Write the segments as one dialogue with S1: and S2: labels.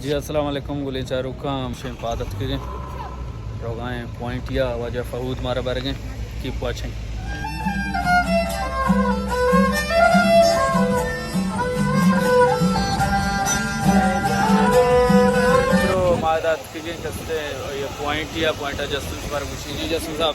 S1: जी अस्सलाम वालेकुम गुले चारुका हमशे इबादत के रोगाएँ पॉइंटिया वजह फहूद मारा बरगे की पहुँचें मादात के जस्ते ये पॉइंटिया पॉइंटा जस्तुन पर मुशीजी जस्तुन साहब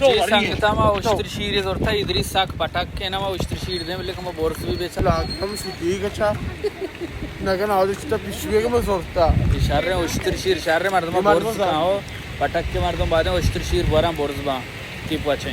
S1: जी संगता मा उश्तर शीर जोरता इधरी साक पटक के ना मा उश्तर शीर दे लेकिन मा बोर्स भी बेचला
S2: हम सिद्दीक अच्छा नगन आज चिता पिशवे के मसोरता
S1: इशारे उश्तर शीर इशारे मर्दमा बोर्स का हो पटक के मर्दम बाद उश्तर शीर बोरा बोर्स बा की पहुंचे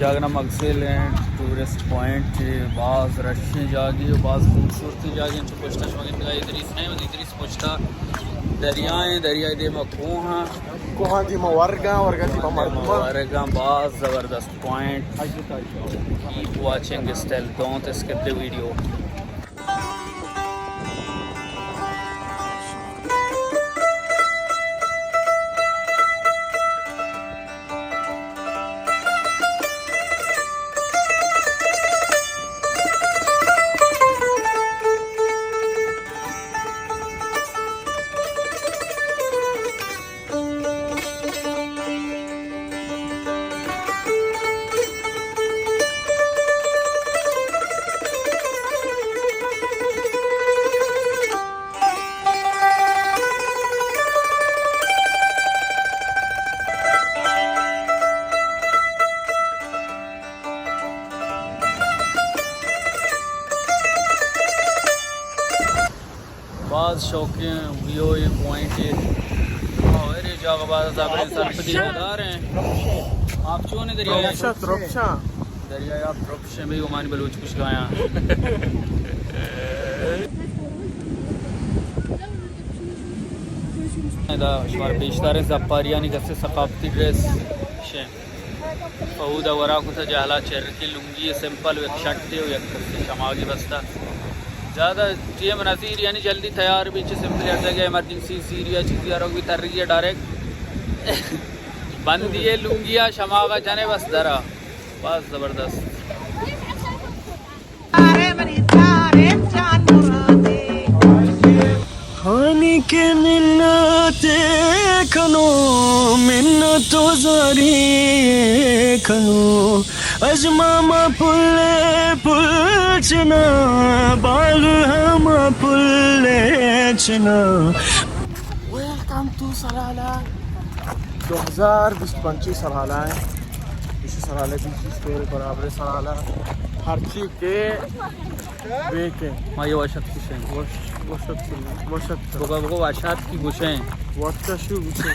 S1: जागना मकसिल टूरिस्ट पॉइंट बाज़ रशी जागी बाज़ खूबसूरती जागी पोछता इदरीस है इदरीस पोछता दरियाएँ दरिया दे मखूहा
S2: कोहा दी मवर्गा वर्गा दी
S1: मवर्गा बाज़ ज़बरदस्त point keep watching still don't skip the video बाज़ शौकीन व्यू ये पॉइंट ये जगह बाज़ सरपदार हैं आप क्यों नहीं दरिया दरिया आप रब्शे में उमानी बलूच कुछ गाया शुमार बेशतर जपारियानी कसे सकाफती ड्रेस शे फहूदा वरा को जहला चेहर की लुंगी सिंपल एक शर्ट एक शमागी बस्ता ज़्यादा टीएम नज़ीर यानी जल्दी तैयार भी सिंपल जगह इमरजेंसी सीरिया चीज़ भी तर रही है डायरेक्ट बंद दिए लुंगिया शमागा जाने बस दरा बस ज़बरदस्त
S2: खानी के मिलते खनो मिन्नतो जारी खनो अजमामा पुल्ले पुलचना बाग हम पुल्ले चना वेलकम टू सलाला 2025 सलाला है इसी सलाले की स्टोरी बराबर सलाला हर चीज के बेके
S1: माँ ये वाशत की शें
S2: वशत
S1: बगा वाशात की गुशें
S2: वाटका शू गुशे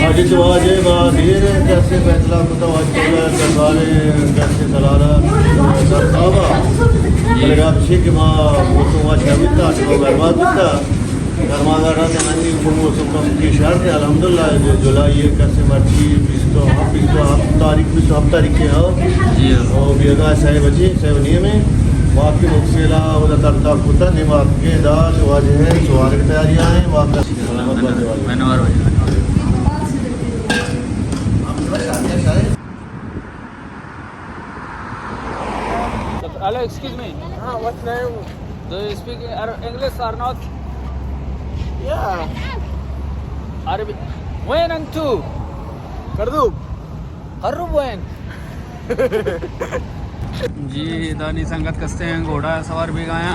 S3: आज तो आज बादीर कैसे फैसला खुदा आज सरकारे कैसे सलाला सब साहबा लगा शेख मां वो तो आज कविता तो बर्बाद था धर्मादारा ने नंदी को सुकम की शर्त है अल्हम्दुलिल्लाह जुलाई ये कैसे मर्जी 20 तो हम तारीख भी तो हम तारीख के आओ
S1: जी
S3: और बेगा साहब बची साहब नहीं में वाकई मुक्सेला उधर तरता खुदा निवाक के दाल वाज है सवार की तैयारियां हैं वाकई
S1: मैंने Hello, excuse me.
S2: What name?
S1: Do you speak English or not?
S2: Yeah.
S1: Arabic. When and two?
S2: Kardub.
S1: Karub when? जी दानी संगत कसते हैं घोड़ा सवार भी गाया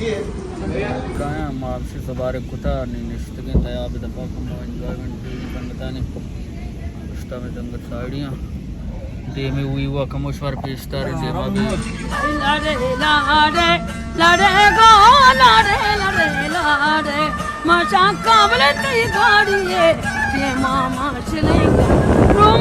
S1: काय मागसे सबारे कुता आणि निश्चित तया दफा कम एंजॉयमेंट संगताने अष्टा में संगत साड़ियाँ दे में हुई हुआ कमोश्वर पेशतर दे में
S4: लाडे लाडे लाडे गो लाडे लाडे लाडे माशा काबले ती गाड़ी है ये मामा चलेगा